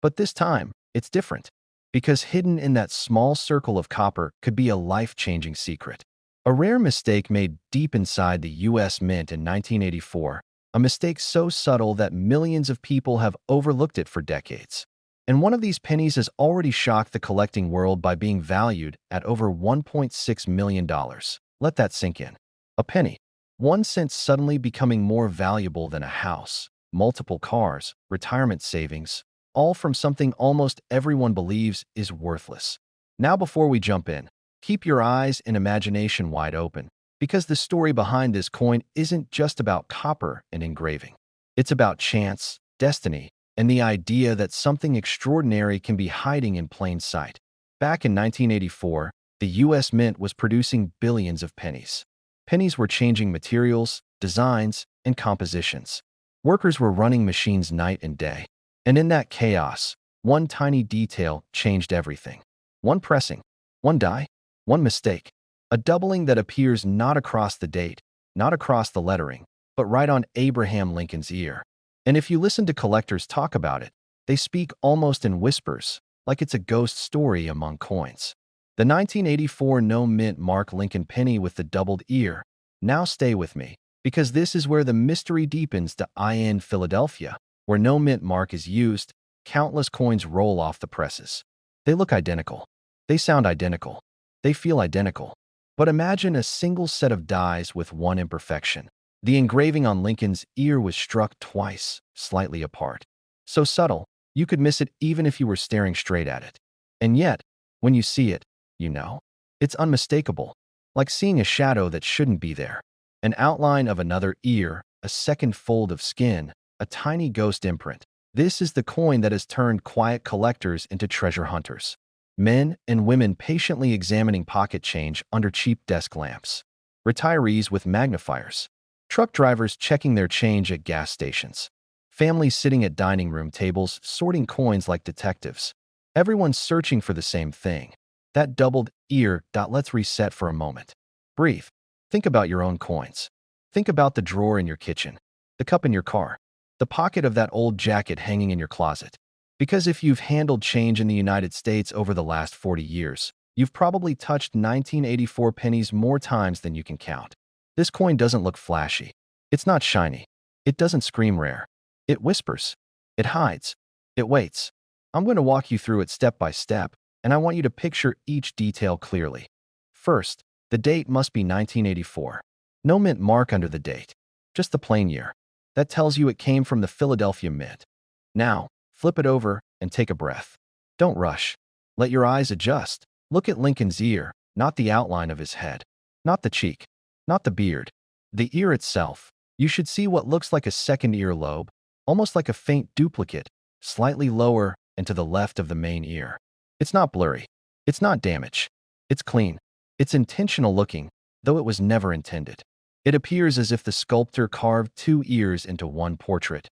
But this time, it's different. Because hidden in that small circle of copper could be a life-changing secret. A rare mistake made deep inside the U.S. Mint in 1984, a mistake so subtle that millions of people have overlooked it for decades. And one of these pennies has already shocked the collecting world by being valued at over $1.6 million. Let that sink in. A penny. 1 cent suddenly becoming more valuable than a house, multiple cars, retirement savings, all from something almost everyone believes is worthless. Now before we jump in, keep your eyes and imagination wide open, because the story behind this coin isn't just about copper and engraving. It's about chance, destiny, and the idea that something extraordinary can be hiding in plain sight. Back in 1984, the U.S. Mint was producing billions of pennies. Pennies were changing materials, designs, and compositions. Workers were running machines night and day. And in that chaos, one tiny detail changed everything. One pressing, one die, one mistake. A doubling that appears not across the date, not across the lettering, but right on Abraham Lincoln's ear. And if you listen to collectors talk about it, they speak almost in whispers, like it's a ghost story among coins. The 1984 No Mint Mark Lincoln penny with the doubled ear. Now stay with me, because this is where the mystery deepens. In Philadelphia, where no mint mark is used, countless coins roll off the presses. They look identical. They sound identical. They feel identical. But imagine a single set of dies with one imperfection. The engraving on Lincoln's ear was struck twice, slightly apart. So subtle, you could miss it even if you were staring straight at it. And yet, when you see it, you know, it's unmistakable, like seeing a shadow that shouldn't be there. An outline of another ear, a second fold of skin, a tiny ghost imprint. This is the coin that has turned quiet collectors into treasure hunters. Men and women patiently examining pocket change under cheap desk lamps. Retirees with magnifiers. Truck drivers checking their change at gas stations. Families sitting at dining room tables sorting coins like detectives. Everyone's searching for the same thing. That doubled ear. Let's reset for a moment. Breathe. Think about your own coins. Think about the drawer in your kitchen, the cup in your car, the pocket of that old jacket hanging in your closet. Because if you've handled change in the United States over the last 40 years, you've probably touched 1984 pennies more times than you can count. This coin doesn't look flashy. It's not shiny. It doesn't scream rare. It whispers. It hides. It waits. I'm going to walk you through it step by step, and I want you to picture each detail clearly. First, the date must be 1984. No mint mark under the date. Just the plain year. That tells you it came from the Philadelphia Mint. Now, flip it over and take a breath. Don't rush. Let your eyes adjust. Look at Lincoln's ear, not the outline of his head, not the cheek, not the beard. The ear itself. You should see what looks like a second earlobe, almost like a faint duplicate, slightly lower and to the left of the main ear. It's not blurry. It's not damaged. It's clean. It's intentional looking, though it was never intended. It appears as if the sculptor carved two ears into one portrait.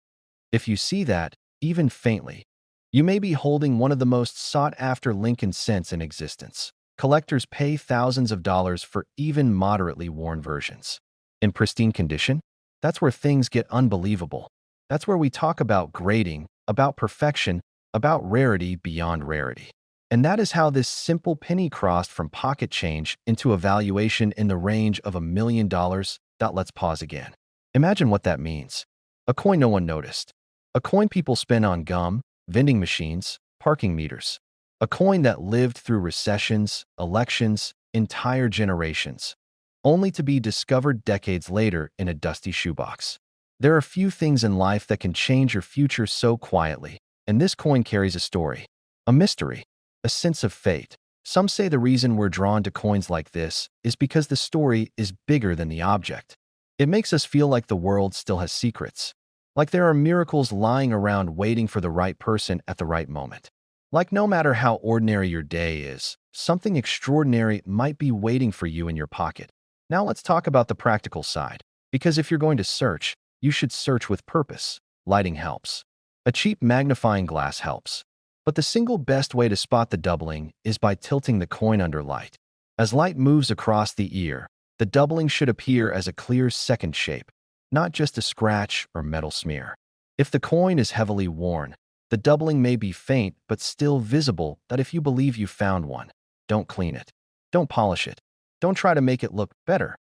If you see that, even faintly, you may be holding one of the most sought-after Lincoln cents in existence. Collectors pay thousands of dollars for even moderately worn versions. In pristine condition, that's where things get unbelievable. That's where we talk about grading, about perfection, about rarity beyond rarity. And that is how this simple penny crossed from pocket change into a valuation in the range of $1 million. Let's pause again. Imagine what that means. A coin no one noticed. A coin people spend on gum, vending machines, parking meters. A coin that lived through recessions, elections, entire generations, only to be discovered decades later in a dusty shoebox. There are few things in life that can change your future so quietly, and this coin carries a story, a mystery, a sense of fate. Some say the reason we're drawn to coins like this is because the story is bigger than the object. It makes us feel like the world still has secrets, like there are miracles lying around waiting for the right person at the right moment. Like no matter how ordinary your day is, something extraordinary might be waiting for you in your pocket. Now let's talk about the practical side, because if you're going to search, you should search with purpose. Lighting helps. A cheap magnifying glass helps. But the single best way to spot the doubling is by tilting the coin under light. As light moves across the ear, the doubling should appear as a clear second shape, not just a scratch or metal smear. If the coin is heavily worn, The doubling may be faint, but still visible that if you believe you found one, don't clean it. Don't polish it. Don't try to make it look better.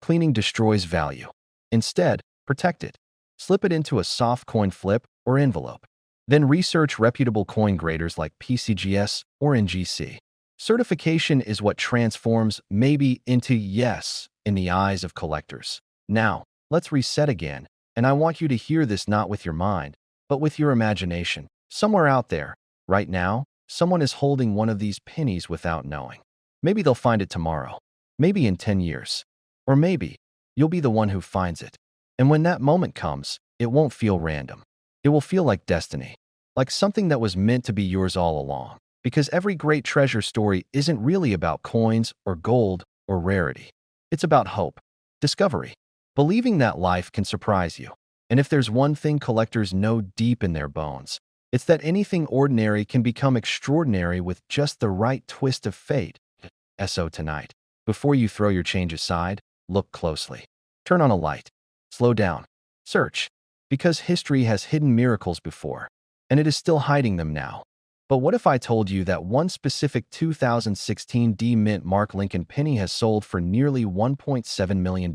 Cleaning destroys value. Instead, protect it. Slip it into a soft coin flip or envelope. Then research reputable coin graders like PCGS or NGC. Certification is what transforms maybe into yes in the eyes of collectors. Now, let's reset again, and I want you to hear this not with your mind, but with your imagination. Somewhere out there, right now, someone is holding one of these pennies without knowing. Maybe they'll find it tomorrow, maybe in 10 years, or maybe you'll be the one who finds it. And when that moment comes, it won't feel random. It will feel like destiny, like something that was meant to be yours all along. Because every great treasure story isn't really about coins or gold or rarity. It's about hope, discovery, believing that life can surprise you. And if there's one thing collectors know deep in their bones, it's that anything ordinary can become extraordinary with just the right twist of fate. So tonight, before you throw your change aside, look closely. Turn on a light. Slow down. Search. Because history has hidden miracles before, and it is still hiding them now. But what if I told you that one specific 2016 D Mint Mark Lincoln penny has sold for nearly $1.7 million?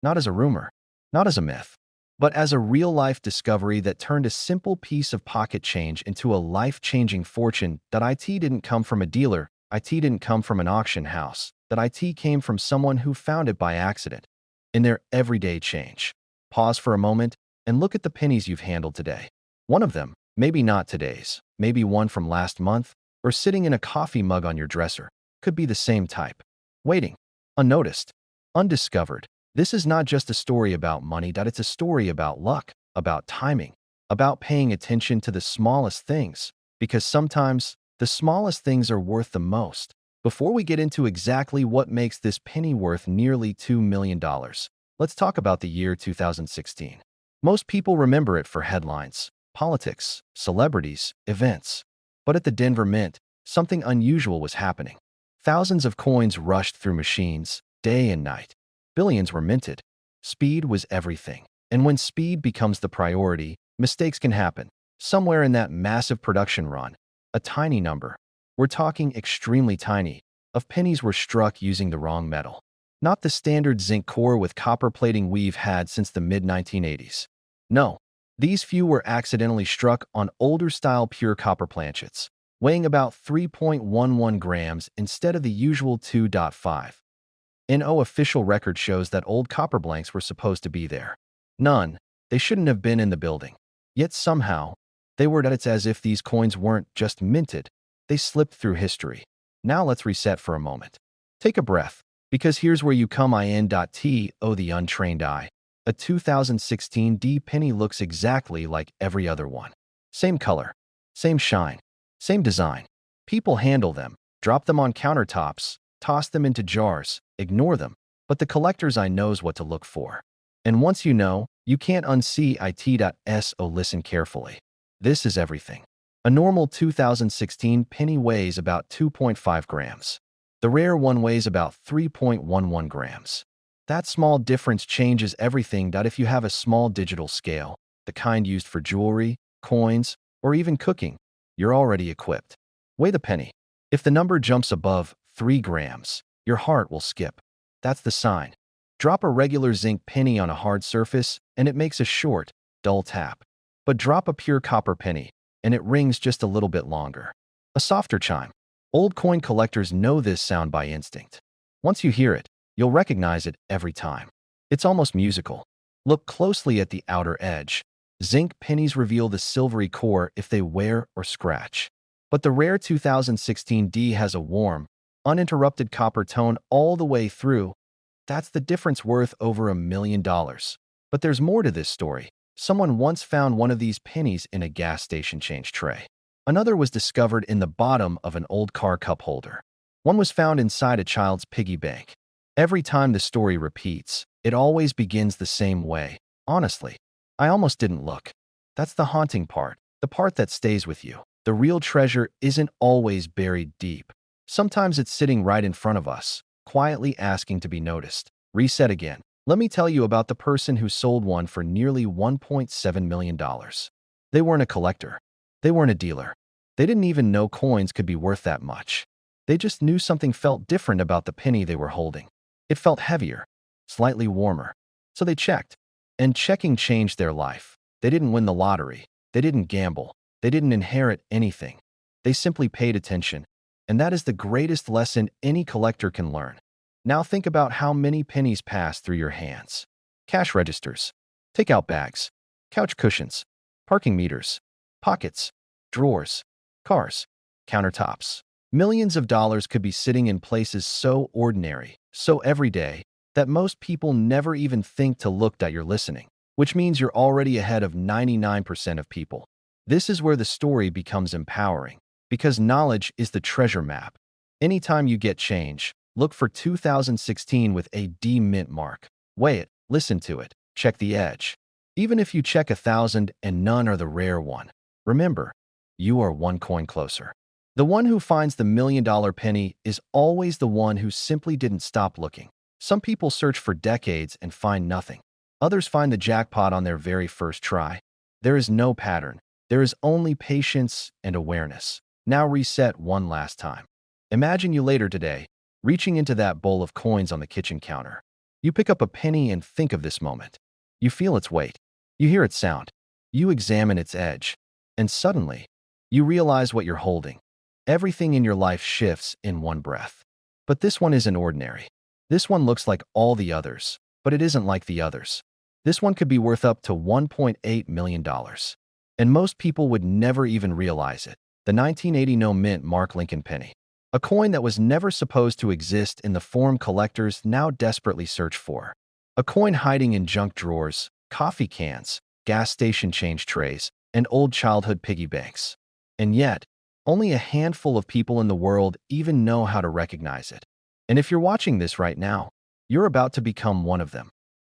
Not as a rumor, not as a myth, but as a real-life discovery that turned a simple piece of pocket change into a life-changing fortune. That IT didn't come from a dealer, IT didn't come from an auction house, that IT came from someone who found it by accident, in their everyday change. Pause for a moment and look at the pennies you've handled today. One of them, maybe not today's, maybe one from last month, or sitting in a coffee mug on your dresser, could be the same type. Waiting, unnoticed, undiscovered. This is not just a story about money, it's a story about luck, about timing, about paying attention to the smallest things, because sometimes the smallest things are worth the most. Before we get into exactly what makes this penny worth nearly $2 million, let's talk about the year 2016. Most people remember it for headlines, politics, celebrities, events. But at the Denver Mint, something unusual was happening. Thousands of coins rushed through machines, day and night. Billions were minted. Speed was everything. And when speed becomes the priority, mistakes can happen. Somewhere in that massive production run, a tiny number, we're talking extremely tiny, of pennies were struck using the wrong metal. Not the standard zinc core with copper plating we've had since the mid-1980s. No. These few were accidentally struck on older-style pure copper planchets, weighing about 3.11 grams instead of the usual 2.5. No official record shows that old copper blanks were supposed to be there. None. They shouldn't have been in the building. Yet somehow, they were. It's as if these coins weren't just minted. They slipped through history. Now let's reset for a moment. Take a breath, because here's where you come in. The untrained eye. A 2016 D penny looks exactly like every other one. Same color, same shine, same design. People handle them, drop them on countertops, toss them into jars, ignore them. But the collector's eye knows what to look for. And once you know, you can't unsee it. So listen carefully. This is everything. A normal 2016 penny weighs about 2.5 grams. The rare one weighs about 3.11 grams. That small difference changes everything. If you have a small digital scale, the kind used for jewelry, coins, or even cooking, you're already equipped. Weigh the penny. If the number jumps above 3 grams, your heart will skip. That's the sign. Drop a regular zinc penny on a hard surface, and it makes a short, dull tap. But drop a pure copper penny, and it rings just a little bit longer. A softer chime. Old coin collectors know this sound by instinct. Once you hear it, you'll recognize it every time. It's almost musical. Look closely at the outer edge. Zinc pennies reveal the silvery core if they wear or scratch. But the rare 2016 D has a warm, uninterrupted copper tone all the way through. That's the difference, worth over $1 million. But there's more to this story. Someone once found one of these pennies in a gas station change tray. Another was discovered in the bottom of an old car cup holder. One was found inside a child's piggy bank. Every time the story repeats, it always begins the same way. Honestly, I almost didn't look. That's the haunting part, the part that stays with you. The real treasure isn't always buried deep. Sometimes it's sitting right in front of us, quietly asking to be noticed. Reset again. Let me tell you about the person who sold one for nearly $1.7 million. They weren't a collector. They weren't a dealer. They didn't even know coins could be worth that much. They just knew something felt different about the penny they were holding. It felt heavier, slightly warmer. So they checked. And checking changed their life. They didn't win the lottery. They didn't gamble. They didn't inherit anything. They simply paid attention. And that is the greatest lesson any collector can learn. Now think about how many pennies pass through your hands. Cash registers, takeout bags, couch cushions, parking meters, pockets, drawers, cars, countertops. Millions of dollars could be sitting in places so ordinary, so everyday, that most people never even think to look that you're listening, which means you're already ahead of 99% of people. This is where the story becomes empowering, because knowledge is the treasure map. Anytime you get change, look for 2016 with a D mint mark. Weigh it, listen to it, check the edge. Even if you check 1,000 and none are the rare one, remember, you are one coin closer. The one who finds the $1,000,000 penny is always the one who simply didn't stop looking. Some people search for decades and find nothing. Others find the jackpot on their very first try. There is no pattern. There is only patience and awareness. Now reset one last time. Imagine you later today, reaching into that bowl of coins on the kitchen counter. You pick up a penny and think of this moment. You feel its weight. You hear its sound. You examine its edge. And suddenly, you realize what you're holding. Everything in your life shifts in one breath. But this one isn't ordinary. This one looks like all the others, but it isn't like the others. This one could be worth up to $1.8 million. And most people would never even realize it. The 1980 no mint Mark Lincoln penny. A coin that was never supposed to exist in the form collectors now desperately search for. A coin hiding in junk drawers, coffee cans, gas station change trays, and old childhood piggy banks. And yet, only a handful of people in the world even know how to recognize it. And if you're watching this right now, you're about to become one of them.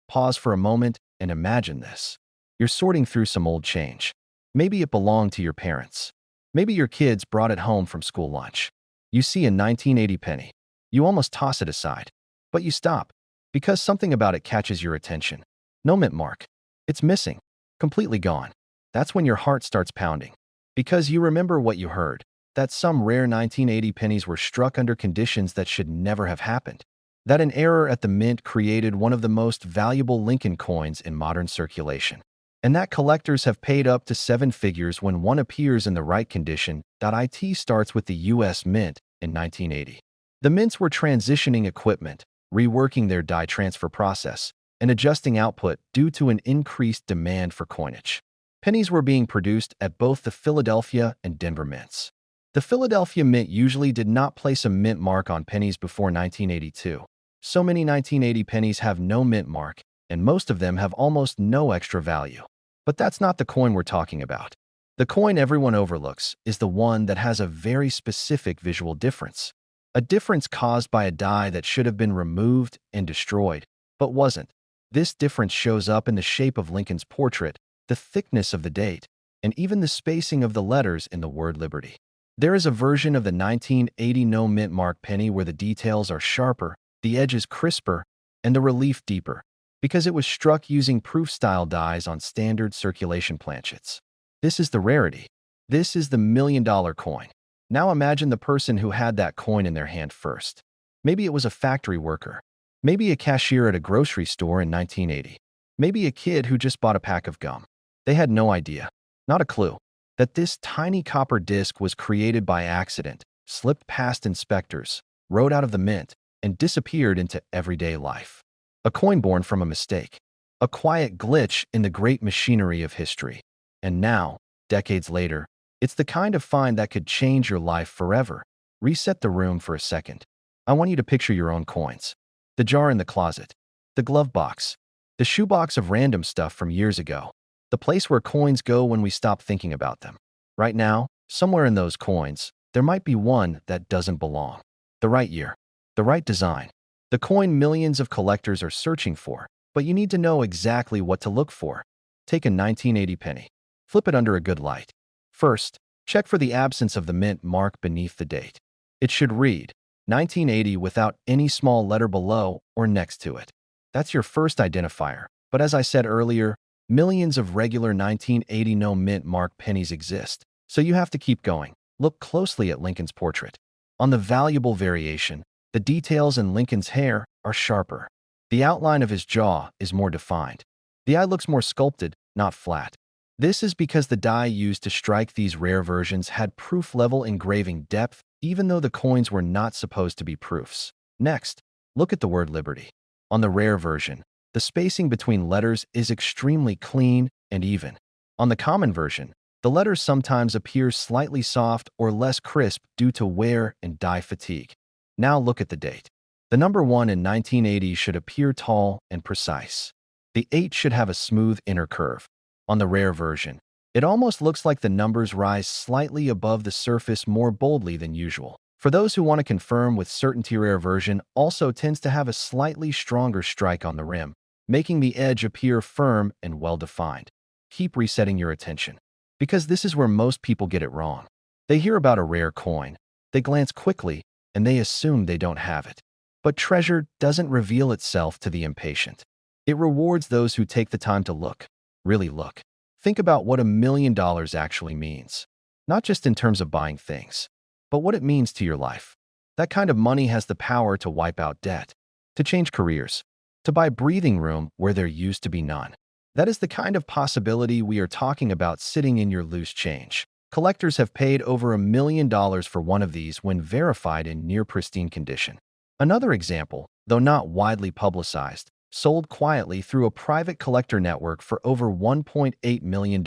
Pause for a moment and imagine this. You're sorting through some old change. Maybe it belonged to your parents. Maybe your kids brought it home from school lunch. You see a 1980 penny. You almost toss it aside. But you stop, because something about it catches your attention. No mint mark. It's missing. Completely gone. That's when your heart starts pounding. Because you remember what you heard, that some rare 1980 pennies were struck under conditions that should never have happened. That an error at the mint created one of the most valuable Lincoln coins in modern circulation. And that collectors have paid up to 7 figures when one appears in the right condition. It starts with the U.S. Mint in 1980. The mints were transitioning equipment, reworking their die transfer process, and adjusting output due to an increased demand for coinage. Pennies were being produced at both the Philadelphia and Denver mints. The Philadelphia Mint usually did not place a mint mark on pennies before 1982. So many 1980 pennies have no mint mark, and most of them have almost no extra value. But that's not the coin we're talking about. The coin everyone overlooks is the one that has a very specific visual difference. A difference caused by a die that should have been removed and destroyed, but wasn't. This difference shows up in the shape of Lincoln's portrait, the thickness of the date, and even the spacing of the letters in the word Liberty. There is a version of the 1980 no mint mark penny where the details are sharper, the edges crisper, and the relief deeper, because it was struck using proof-style dies on standard circulation planchets. This is the rarity. This is the $1,000,000 coin. Now imagine the person who had that coin in their hand first. Maybe it was a factory worker. Maybe a cashier at a grocery store in 1980. Maybe a kid who just bought a pack of gum. They had no idea, not a clue, that this tiny copper disc was created by accident, slipped past inspectors, rode out of the mint, and disappeared into everyday life. A coin born from a mistake. A quiet glitch in the great machinery of history. And now, decades later, it's the kind of find that could change your life forever. Reset the room for a second. I want you to picture your own coins. The jar in the closet. The glove box. The shoebox of random stuff from years ago. The place where coins go when we stop thinking about them. Right now, somewhere in those coins, there might be one that doesn't belong. The right year. The right design. The coin millions of collectors are searching for, but you need to know exactly what to look for. Take a 1980 penny. Flip it under a good light. First, check for the absence of the mint mark beneath the date. It should read 1980 without any small letter below or next to it. That's your first identifier. But as I said earlier, millions of regular 1980 no mint mark pennies exist. So you have to keep going. Look closely at Lincoln's portrait. On the valuable variation, the details in Lincoln's hair are sharper. The outline of his jaw is more defined. The eye looks more sculpted, not flat. This is because the die used to strike these rare versions had proof-level engraving depth, even though the coins were not supposed to be proofs. Next, look at the word Liberty. On the rare version, the spacing between letters is extremely clean and even. On the common version, the letters sometimes appear slightly soft or less crisp due to wear and die fatigue. Now look at the date. The number 1 in 1980 should appear tall and precise. The 8 should have a smooth inner curve. On the rare version, it almost looks like the numbers rise slightly above the surface more boldly than usual. For those who want to confirm with certainty, rare version also tends to have a slightly stronger strike on the rim, making the edge appear firm and well-defined. Keep resetting your attention, because this is where most people get it wrong. They hear about a rare coin, they glance quickly, and they assume they don't have it. But treasure doesn't reveal itself to the impatient. It rewards those who take the time to look, really look. Think about what $1 million actually means, not just in terms of buying things, but what it means to your life. That kind of money has the power to wipe out debt, to change careers, to buy breathing room where there used to be none. That is the kind of possibility we are talking about sitting in your loose change. Collectors have paid over $1 million for one of these when verified in near pristine condition. Another example, though not widely publicized, sold quietly through a private collector network for over $1.8 million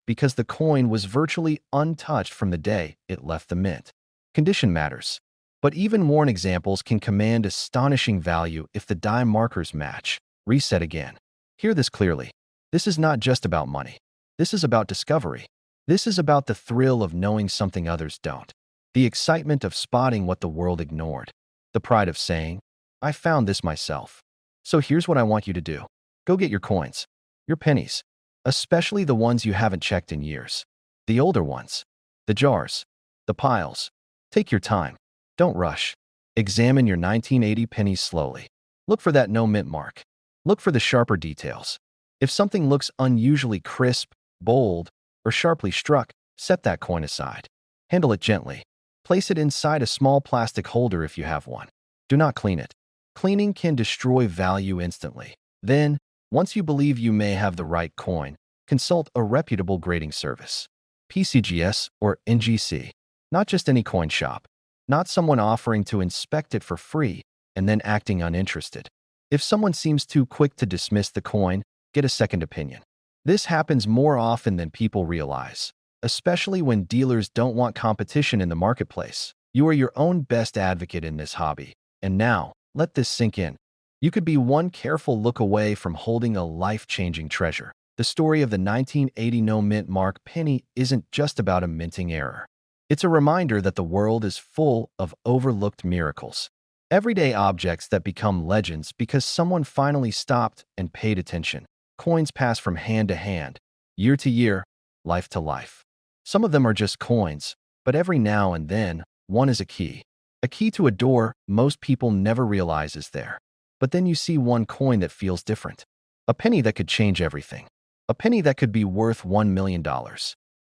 because the coin was virtually untouched from the day it left the mint. Condition matters, but even worn examples can command astonishing value if the die markers match. Reset again. Hear this clearly. This is not just about money. This is about discovery. This is about the thrill of knowing something others don't. The excitement of spotting what the world ignored. The pride of saying, I found this myself. So here's what I want you to do. Go get your coins, your pennies, especially the ones you haven't checked in years. The older ones, the jars, the piles. Take your time. Don't rush. Examine your 1980 pennies slowly. Look for that no mint mark. Look for the sharper details. If something looks unusually crisp, bold, or sharply struck, set that coin aside. Handle it gently. Place it inside a small plastic holder if you have one. Do not clean it. Cleaning can destroy value instantly. Then, once you believe you may have the right coin, consult a reputable grading service. PCGS or NGC. Not just any coin shop. Not someone offering to inspect it for free and then acting uninterested. If someone seems too quick to dismiss the coin, get a second opinion. This happens more often than people realize, especially when dealers don't want competition in the marketplace. You are your own best advocate in this hobby. And now, let this sink in. You could be one careful look away from holding a life-changing treasure. The story of the 1980 no mint mark penny isn't just about a minting error. It's a reminder that the world is full of overlooked miracles. Everyday objects that become legends because someone finally stopped and paid attention. Coins pass from hand to hand, year to year, life to life. Some of them are just coins, but every now and then, one is a key. A key to a door most people never realize is there. But then you see one coin that feels different. A penny that could change everything. A penny that could be worth $1 million.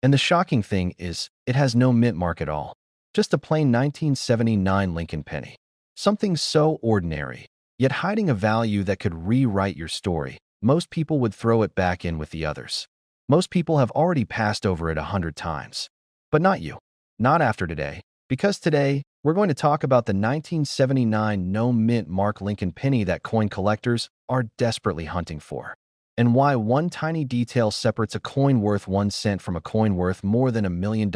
And the shocking thing is, it has no mint mark at all. Just a plain 1979 Lincoln penny. Something so ordinary, yet hiding a value that could rewrite your story. Most people would throw it back in with the others. Most people have already passed over it 100 times. But not you. Not after today. Because today, we're going to talk about the 1979 no mint mark Lincoln penny that coin collectors are desperately hunting for. And why one tiny detail separates a coin worth 1 cent from a coin worth more than $1 million.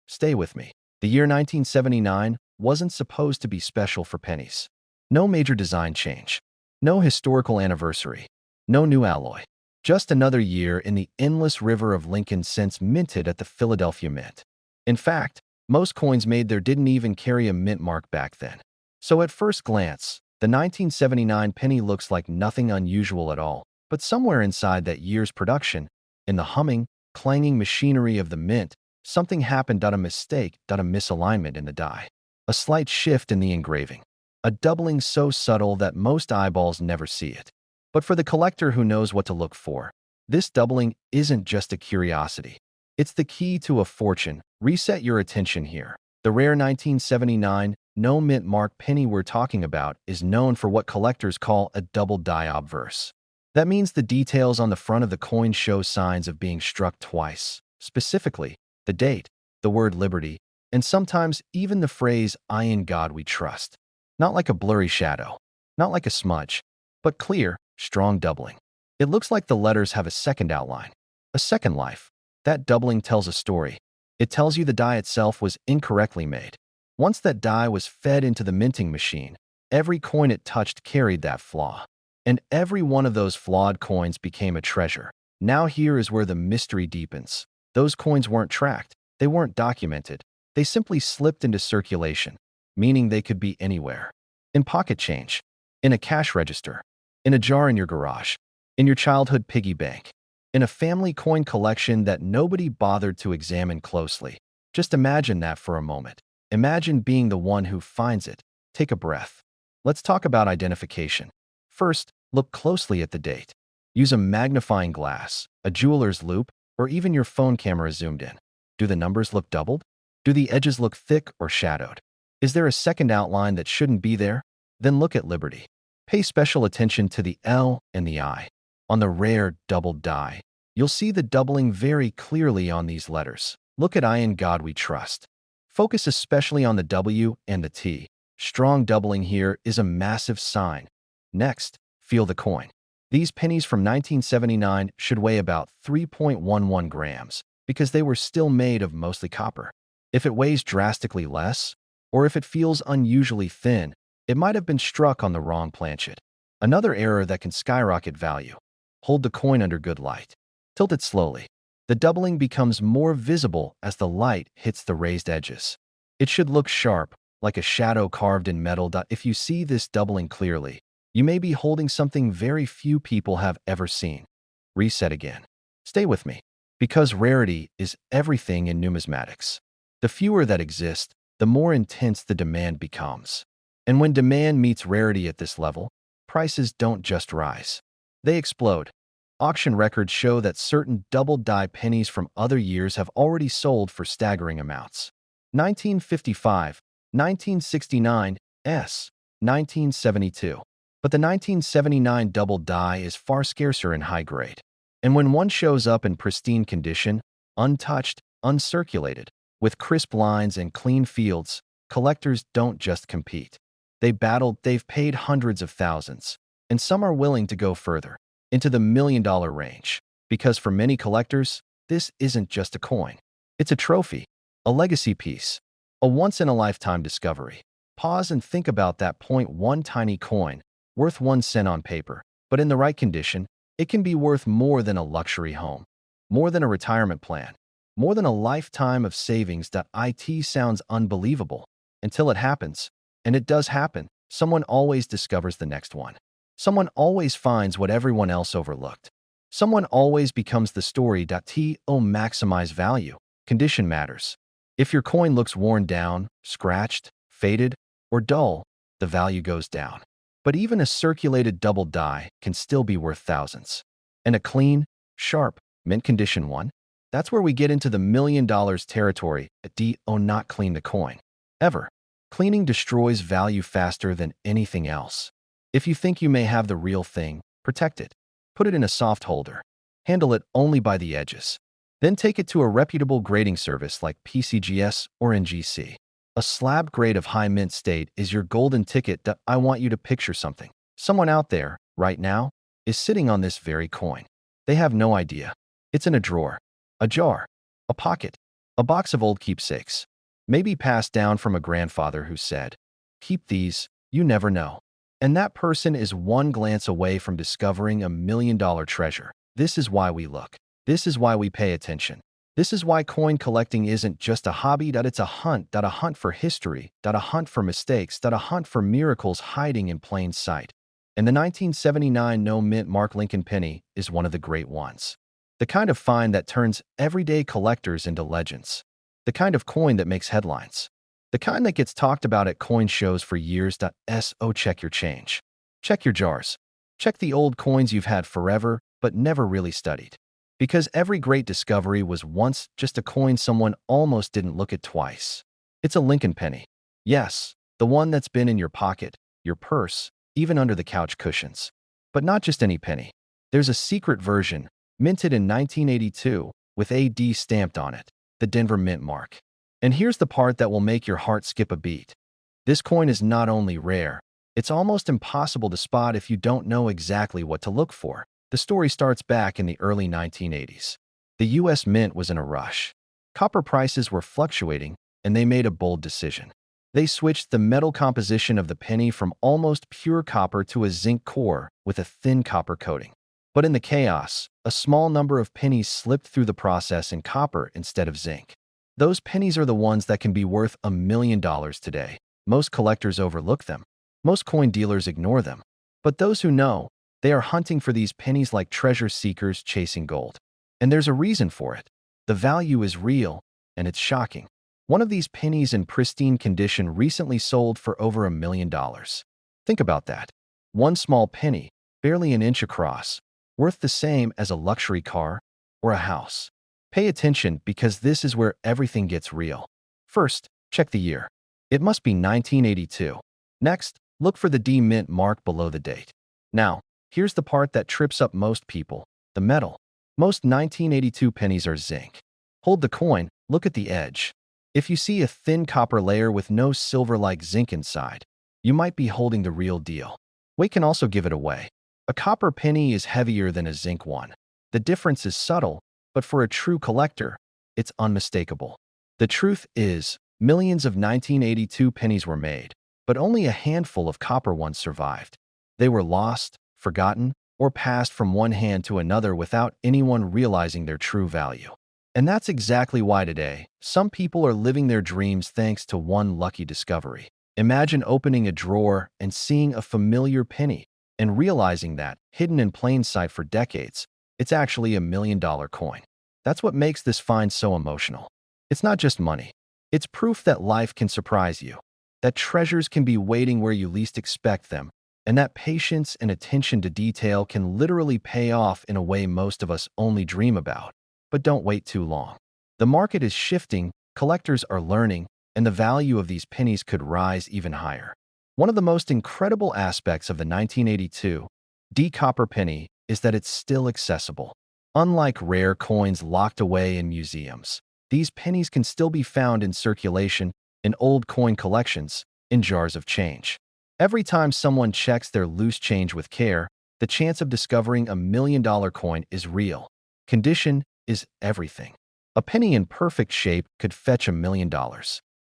Stay with me. The year 1979 wasn't supposed to be special for pennies. No major design change. No historical anniversary. No new alloy. Just another year in the endless river of Lincoln cents minted at the Philadelphia Mint. In fact, most coins made there didn't even carry a mint mark back then. So at first glance, the 1979 penny looks like nothing unusual at all. But somewhere inside that year's production, in the humming, clanging machinery of the mint, something happened. A mistake, a misalignment in the die. A slight shift in the engraving. A doubling so subtle that most eyeballs never see it. But for the collector who knows what to look for, this doubling isn't just a curiosity. It's the key to a fortune. Reset your attention here. The rare 1979 no mint mark penny we're talking about is known for what collectors call a double die obverse. That means the details on the front of the coin show signs of being struck twice. Specifically, the date, the word liberty, and sometimes even the phrase, "I in God we trust." Not like a blurry shadow, not like a smudge, but clear, strong doubling. It looks like the letters have a second outline, a second life. That doubling tells a story. It tells you the die itself was incorrectly made. Once that die was fed into the minting machine, every coin it touched carried that flaw. And every one of those flawed coins became a treasure. Now here is where the mystery deepens. Those coins weren't tracked. They weren't documented. They simply slipped into circulation, meaning they could be anywhere. In pocket change, in a cash register, in a jar in your garage, in your childhood piggy bank, in a family coin collection that nobody bothered to examine closely. Just imagine that for a moment. Imagine being the one who finds it. Take a breath. Let's talk about identification. First, look closely at the date. Use a magnifying glass, a jeweler's loupe, or even your phone camera zoomed in. Do the numbers look doubled? Do the edges look thick or shadowed? Is there a second outline that shouldn't be there? Then look at Liberty. Pay special attention to the L and the I. On the rare doubled die, you'll see the doubling very clearly on these letters. Look at I in God we trust. Focus especially on the W and the T. Strong doubling here is a massive sign. Next, feel the coin. These pennies from 1979 should weigh about 3.11 grams because they were still made of mostly copper. If it weighs drastically less, or if it feels unusually thin, it might have been struck on the wrong planchet. Another error that can skyrocket value. Hold the coin under good light. Tilt it slowly. The doubling becomes more visible as the light hits the raised edges. It should look sharp, like a shadow carved in metal. If you see this doubling clearly, you may be holding something very few people have ever seen. Reset again. Stay with me, because rarity is everything in numismatics. The fewer that exist, the more intense the demand becomes. And when demand meets rarity at this level, prices don't just rise. They explode. Auction records show that certain double-die pennies from other years have already sold for staggering amounts. 1955, 1969, 1972. But the 1979 double die is far scarcer in high grade. And when one shows up in pristine condition, untouched, uncirculated, with crisp lines and clean fields, collectors don't just compete. They've paid hundreds of thousands, and some are willing to go further, into the million-dollar range. Because for many collectors, this isn't just a coin. It's a trophy, a legacy piece, a once-in-a-lifetime discovery. Pause and think about that .1 tiny coin, worth 1 cent on paper, but in the right condition, it can be worth more than a luxury home, more than a retirement plan, more than a lifetime of savings. It sounds unbelievable until it happens. And it does happen. Someone always discovers the next one. Someone always finds what everyone else overlooked. Someone always becomes the story. Maximize value. Condition matters. If your coin looks worn down, scratched, faded, or dull, the value goes down. But even a circulated double die can still be worth thousands. And a clean, sharp, mint condition one? That's where we get into the $1 million territory. Not clean the coin. Ever. Cleaning destroys value faster than anything else. If you think you may have the real thing, protect it. Put it in a soft holder. Handle it only by the edges. Then take it to a reputable grading service like PCGS or NGC. A slab grade of high mint state is your golden ticket. I want you to picture something. Someone out there, right now, is sitting on this very coin. They have no idea. It's in a drawer, a jar, a pocket, a box of old keepsakes. Maybe passed down from a grandfather who said, "Keep these, you never know." And that person is one glance away from discovering $1 million treasure. This is why we look. This is why we pay attention. This is why coin collecting isn't just a hobby. It's a hunt. A hunt for history. A hunt for mistakes. A hunt for miracles hiding in plain sight. And the 1979 no mint mark Lincoln penny is one of the great ones. The kind of find that turns everyday collectors into legends. The kind of coin that makes headlines. The kind that gets talked about at coin shows for years. Check your change. Check your jars. Check the old coins you've had forever but never really studied. Because every great discovery was once just a coin someone almost didn't look at twice. It's a Lincoln penny. Yes, the one that's been in your pocket, your purse, even under the couch cushions. But not just any penny. There's a secret version, minted in 1982, with AD stamped on it, the Denver Mint mark. And here's the part that will make your heart skip a beat. This coin is not only rare, it's almost impossible to spot if you don't know exactly what to look for. The story starts back in the early 1980s. The U.S. Mint was in a rush. Copper prices were fluctuating, and they made a bold decision. They switched the metal composition of the penny from almost pure copper to a zinc core with a thin copper coating. But in the chaos, a small number of pennies slipped through the process in copper instead of zinc. Those pennies are the ones that can be worth $1 million today. Most collectors overlook them. Most coin dealers ignore them. But those who know, they are hunting for these pennies like treasure seekers chasing gold. And there's a reason for it. The value is real, and it's shocking. One of these pennies in pristine condition recently sold for over $1 million. Think about that. One small penny, barely an inch across, worth the same as a luxury car or a house. Pay attention because this is where everything gets real. First, check the year. It must be 1982. Next, look for the D Mint mark below the date. Now, here's the part that trips up most people, the metal. Most 1982 pennies are zinc. Hold the coin, look at the edge. If you see a thin copper layer with no silver like zinc inside, you might be holding the real deal. Weight can also give it away. A copper penny is heavier than a zinc one. The difference is subtle, but for a true collector, it's unmistakable. The truth is, millions of 1982 pennies were made, but only a handful of copper ones survived. They were lost, forgotten, or passed from one hand to another without anyone realizing their true value. And that's exactly why today, some people are living their dreams thanks to one lucky discovery. Imagine opening a drawer and seeing a familiar penny and realizing that, hidden in plain sight for decades, it's actually $1 million coin. That's what makes this find so emotional. It's not just money. It's proof that life can surprise you, that treasures can be waiting where you least expect them, and that patience and attention to detail can literally pay off in a way most of us only dream about. But don't wait too long. The market is shifting, collectors are learning, and the value of these pennies could rise even higher. One of the most incredible aspects of the 1982 D copper penny is that it's still accessible. Unlike rare coins locked away in museums, these pennies can still be found in circulation, in old coin collections, in jars of change. Every time someone checks their loose change with care, the chance of discovering $1 million coin is real. Condition is everything. A penny in perfect shape could fetch $1 million.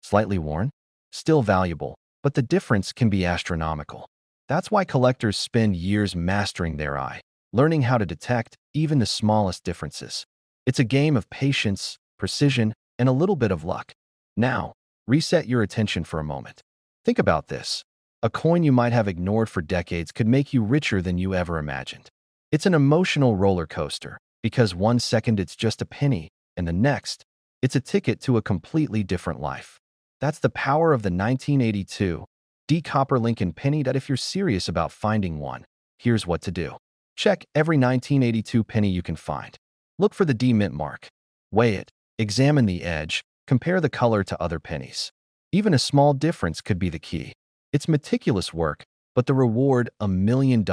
Slightly worn? Still valuable, but the difference can be astronomical. That's why collectors spend years mastering their eye, learning how to detect even the smallest differences. It's a game of patience, precision, and a little bit of luck. Now, reset your attention for a moment. Think about this. A coin you might have ignored for decades could make you richer than you ever imagined. It's an emotional roller coaster, because one second it's just a penny, and the next, it's a ticket to a completely different life. That's the power of the 1982 D copper Lincoln penny. That if you're serious about finding one, here's what to do. Check every 1982 penny you can find. Look for the D Mint mark. Weigh it, examine the edge, compare the color to other pennies. Even a small difference could be the key. It's meticulous work, but the reward, $1 million,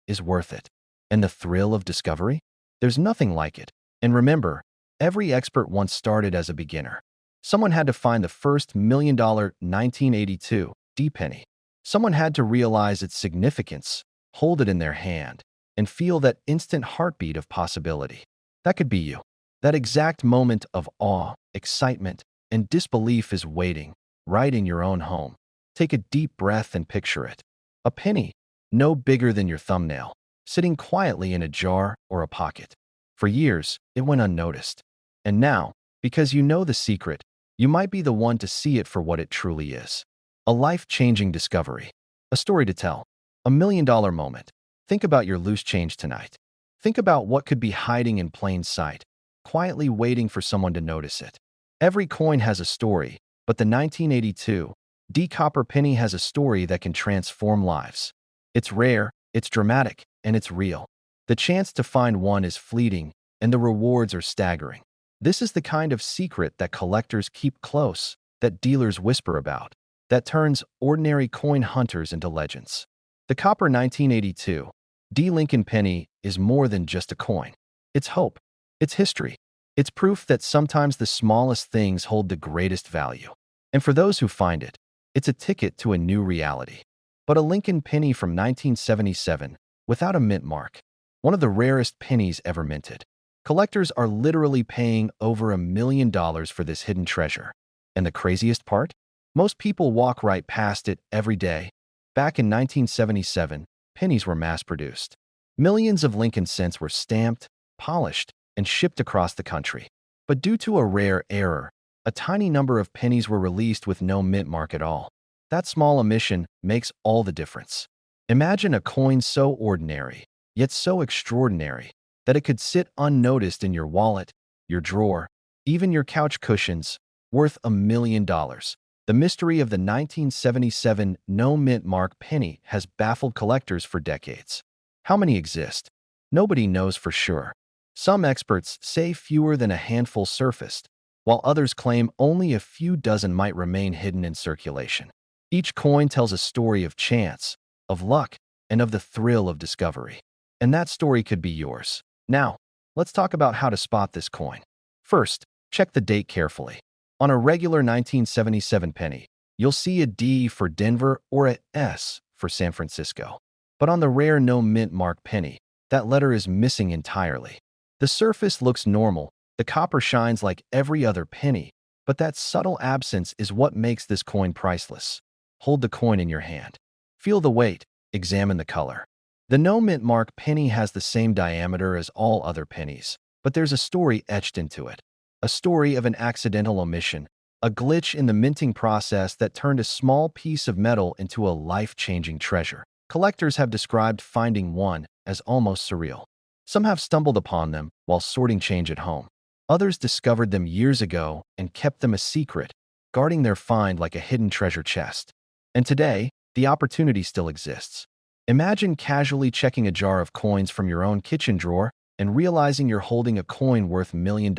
is worth it. And the thrill of discovery? There's nothing like it. And remember, every expert once started as a beginner. Someone had to find the first $1 million 1982 D penny. Someone had to realize its significance, hold it in their hand, and feel that instant heartbeat of possibility. That could be you. That exact moment of awe, excitement, and disbelief is waiting, right in your own home. Take a deep breath and picture it. A penny, no bigger than your thumbnail, sitting quietly in a jar or a pocket. For years, it went unnoticed. And now, because you know the secret, you might be the one to see it for what it truly is. A life-changing discovery. A story to tell. $1 million moment. Think about your loose change tonight. Think about what could be hiding in plain sight, quietly waiting for someone to notice it. Every coin has a story, but the 1982 D copper penny has a story that can transform lives. It's rare, it's dramatic, and it's real. The chance to find one is fleeting, and the rewards are staggering. This is the kind of secret that collectors keep close, that dealers whisper about, that turns ordinary coin hunters into legends. The copper 1982 D. Lincoln penny is more than just a coin. It's hope. It's history. It's proof that sometimes the smallest things hold the greatest value. And for those who find it, it's a ticket to a new reality. But a Lincoln penny from 1977, without a mint mark, one of the rarest pennies ever minted. Collectors are literally paying over $1 million for this hidden treasure. And the craziest part? Most people walk right past it every day. Back in 1977, pennies were mass-produced. Millions of Lincoln cents were stamped, polished, and shipped across the country. But due to a rare error, a tiny number of pennies were released with no mint mark at all. That small omission makes all the difference. Imagine a coin so ordinary, yet so extraordinary, that it could sit unnoticed in your wallet, your drawer, even your couch cushions, worth $1 million. The mystery of the 1977 no mint mark penny has baffled collectors for decades. How many exist? Nobody knows for sure. Some experts say fewer than a handful surfaced, while others claim only a few dozen might remain hidden in circulation. Each coin tells a story of chance, of luck, and of the thrill of discovery. And that story could be yours. Now, let's talk about how to spot this coin. First, check the date carefully. On a regular 1977 penny, you'll see a D for Denver or a S for San Francisco. But on the rare no mint mark penny, that letter is missing entirely. The surface looks normal, the copper shines like every other penny, but that subtle absence is what makes this coin priceless. Hold the coin in your hand. Feel the weight, examine the color. The no mint mark penny has the same diameter as all other pennies, but there's a story etched into it. A story of an accidental omission, a glitch in the minting process that turned a small piece of metal into a life-changing treasure. Collectors have described finding one as almost surreal. Some have stumbled upon them while sorting change at home. Others discovered them years ago and kept them a secret, guarding their find like a hidden treasure chest. And today, the opportunity still exists. Imagine casually checking a jar of coins from your own kitchen drawer and realizing you're holding a coin worth $1 million.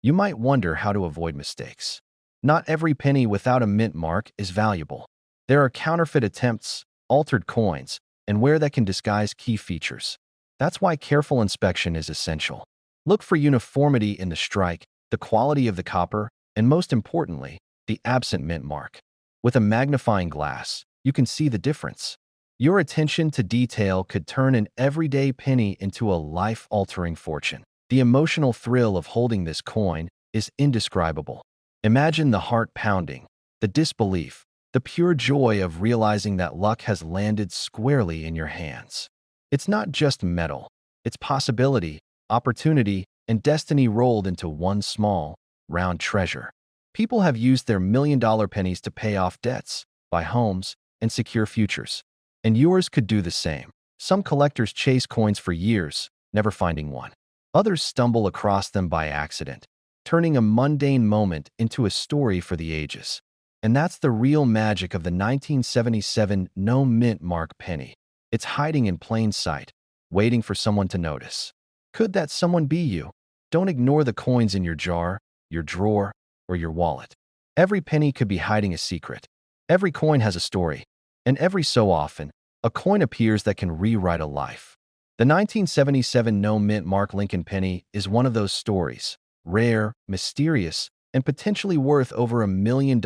You might wonder how to avoid mistakes. Not every penny without a mint mark is valuable. There are counterfeit attempts, altered coins, and ware that can disguise key features. That's why careful inspection is essential. Look for uniformity in the strike, the quality of the copper, and most importantly, the absent mint mark. With a magnifying glass, you can see the difference. Your attention to detail could turn an everyday penny into a life-altering fortune. The emotional thrill of holding this coin is indescribable. Imagine the heart pounding, the disbelief, the pure joy of realizing that luck has landed squarely in your hands. It's not just metal. It's possibility, opportunity, and destiny rolled into one small, round treasure. People have used their $1 million pennies to pay off debts, buy homes, and secure futures. And yours could do the same. Some collectors chase coins for years, never finding one. Others stumble across them by accident, turning a mundane moment into a story for the ages. And that's the real magic of the 1977 no mint mark penny. It's hiding in plain sight, waiting for someone to notice. Could that someone be you? Don't ignore the coins in your jar, your drawer, or your wallet. Every penny could be hiding a secret. Every coin has a story. And every so often, a coin appears that can rewrite a life. The 1977 no mint mark Lincoln penny is one of those stories, rare, mysterious, and potentially worth over $1 million.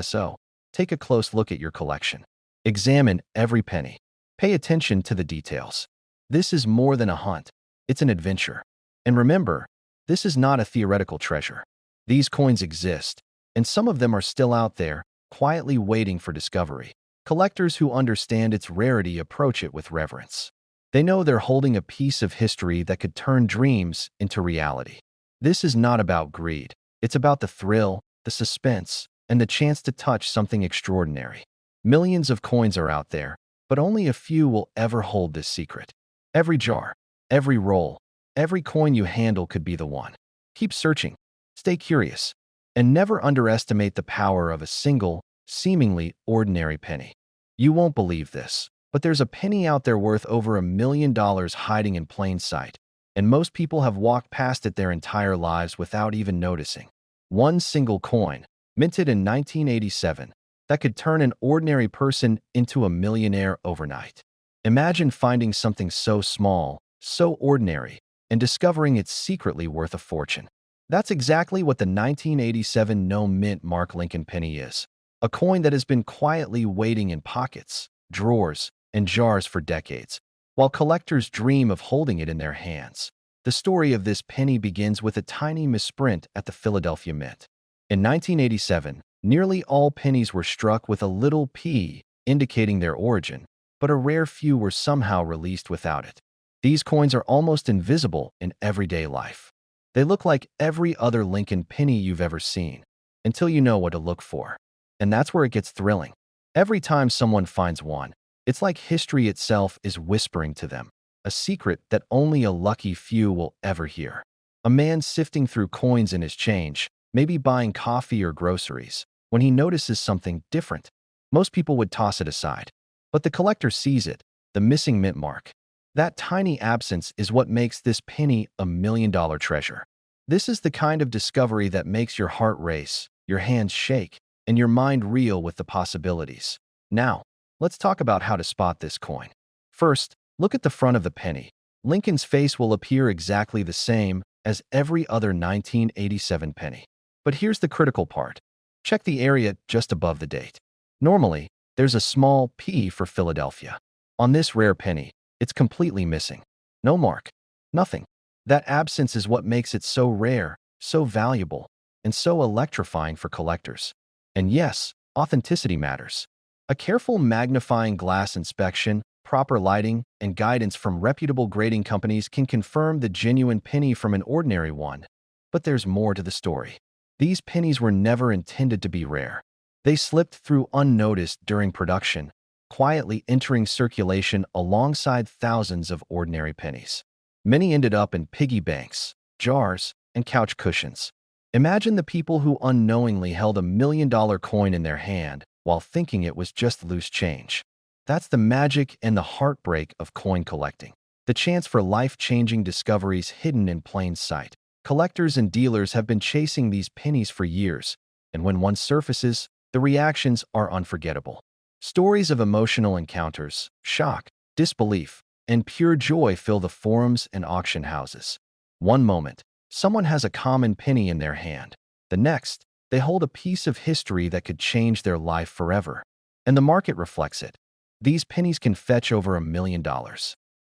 So, take a close look at your collection. Examine every penny. Pay attention to the details. This is more than a hunt. It's an adventure. And remember, this is not a theoretical treasure. These coins exist, and some of them are still out there, quietly waiting for discovery. Collectors who understand its rarity approach it with reverence. They know they're holding a piece of history that could turn dreams into reality. This is not about greed. It's about the thrill, the suspense, and the chance to touch something extraordinary. Millions of coins are out there, but only a few will ever hold this secret. Every jar, every roll, every coin you handle could be the one. Keep searching, stay curious, and never underestimate the power of a single, seemingly ordinary penny. You won't believe this, but there's a penny out there worth over $1 million hiding in plain sight. and most people have walked past it their entire lives without even noticing. One single coin, minted in 1987, that could turn an ordinary person into a millionaire overnight. Imagine finding something so small, so ordinary, and discovering it's secretly worth a fortune. That's exactly what the 1987 no-mint Mark Lincoln penny is. A coin that has been quietly waiting in pockets, drawers, and jars for decades, while collectors dream of holding it in their hands. The story of this penny begins with a tiny misprint at the Philadelphia Mint. In 1987, nearly all pennies were struck with a little P, indicating their origin, but a rare few were somehow released without it. These coins are almost invisible in everyday life. They look like every other Lincoln penny you've ever seen, until you know what to look for. And that's where it gets thrilling. Every time someone finds one, it's like history itself is whispering to them, a secret that only a lucky few will ever hear. A man sifting through coins in his change, maybe buying coffee or groceries, when he notices something different. Most people would toss it aside. But the collector sees it, the missing mint mark. That tiny absence is what makes this penny a million-dollar treasure. This is the kind of discovery that makes your heart race, your hands shake, and your mind reel with the possibilities. Now, let's talk about how to spot this coin. First, look at the front of the penny. Lincoln's face will appear exactly the same as every other 1987 penny. But here's the critical part. Check the area just above the date. Normally, there's a small P for Philadelphia. On this rare penny, it's completely missing. No mark. Nothing. That absence is what makes it so rare, so valuable, and so electrifying for collectors. And yes, authenticity matters. A careful magnifying glass inspection, proper lighting, and guidance from reputable grading companies can confirm the genuine penny from an ordinary one. But there's more to the story. These pennies were never intended to be rare. They slipped through unnoticed during production, quietly entering circulation alongside thousands of ordinary pennies. Many ended up in piggy banks, jars, and couch cushions. Imagine the people who unknowingly held a million-dollar coin in their hand while thinking it was just loose change. That's the magic and the heartbreak of coin collecting. The chance for life-changing discoveries hidden in plain sight. Collectors and dealers have been chasing these pennies for years, and when one surfaces, the reactions are unforgettable. Stories of emotional encounters, shock, disbelief, and pure joy fill the forums and auction houses. One moment, someone has a common penny in their hand. The next, they hold a piece of history that could change their life forever. And the market reflects it. These pennies can fetch over $1 million.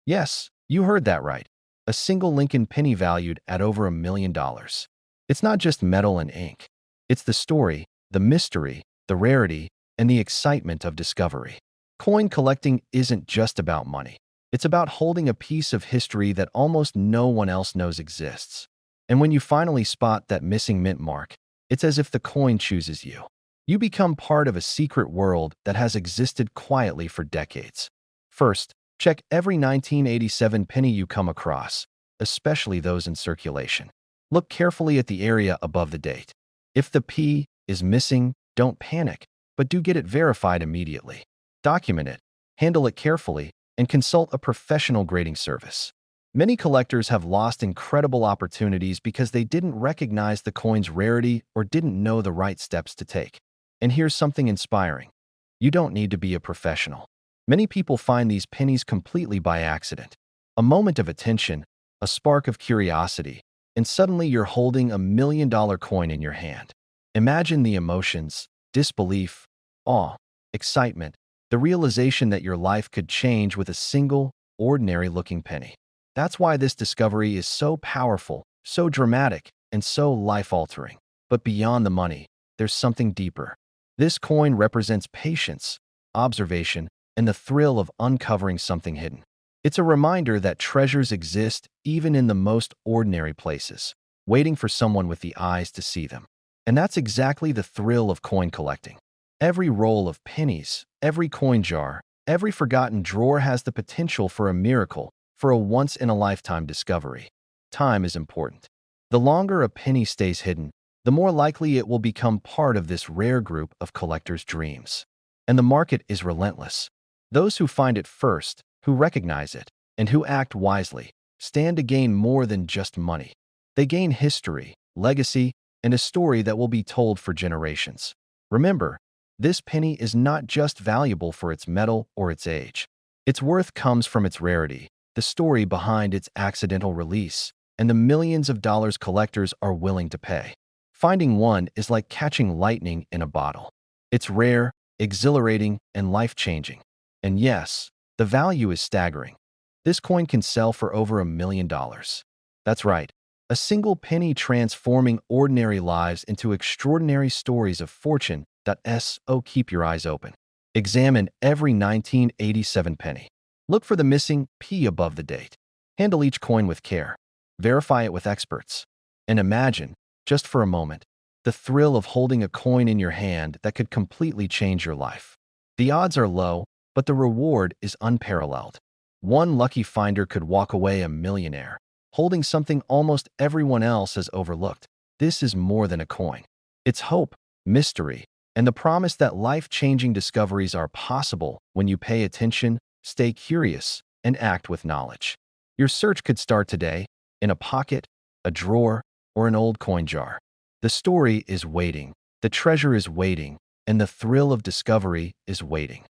Yes, you heard that right. A single Lincoln penny valued at over $1 million. It's not just metal and ink. It's the story, the mystery, the rarity, and the excitement of discovery. Coin collecting isn't just about money. It's about holding a piece of history that almost no one else knows exists. And when you finally spot that missing mint mark, it's as if the coin chooses you. You become part of a secret world that has existed quietly for decades. First, check every 1987 penny you come across, especially those in circulation. Look carefully at the area above the date. If the P is missing, don't panic, but do get it verified immediately. Document it, handle it carefully, and consult a professional grading service. Many collectors have lost incredible opportunities because they didn't recognize the coin's rarity or didn't know the right steps to take. And here's something inspiring. You don't need to be a professional. Many people find these pennies completely by accident. A moment of attention, a spark of curiosity, and suddenly you're holding $1 million coin in your hand. Imagine the emotions, disbelief, awe, excitement, the realization that your life could change with a single, ordinary-looking penny. That's why this discovery is so powerful, so dramatic, and so life-altering. But beyond the money, there's something deeper. This coin represents patience, observation, and the thrill of uncovering something hidden. It's a reminder that treasures exist even in the most ordinary places, waiting for someone with the eyes to see them. And that's exactly the thrill of coin collecting. Every roll of pennies, every coin jar, every forgotten drawer has the potential for a miracle, for a once-in-a-lifetime discovery. Time is important. The longer a penny stays hidden, the more likely it will become part of this rare group of collectors' dreams. And the market is relentless. Those who find it first, who recognize it, and who act wisely, stand to gain more than just money. They gain history, legacy, and a story that will be told for generations. Remember, this penny is not just valuable for its metal or its age. Its worth comes from its rarity, the story behind its accidental release, and the millions of dollars collectors are willing to pay. Finding one is like catching lightning in a bottle. It's rare, exhilarating, and life-changing. And yes, the value is staggering. This coin can sell for over $1 million. That's right, a single penny transforming ordinary lives into extraordinary stories of fortune. So keep your eyes open. Examine every 1987 penny. Look for the missing P above the date. Handle each coin with care. Verify it with experts. And imagine, just for a moment, the thrill of holding a coin in your hand that could completely change your life. The odds are low, but the reward is unparalleled. One lucky finder could walk away a millionaire, holding something almost everyone else has overlooked. This is more than a coin. It's hope, mystery, and the promise that life-changing discoveries are possible when you pay attention, stay curious, and act with knowledge. Your search could start today, in a pocket, a drawer, or an old coin jar. The story is waiting, the treasure is waiting, and the thrill of discovery is waiting.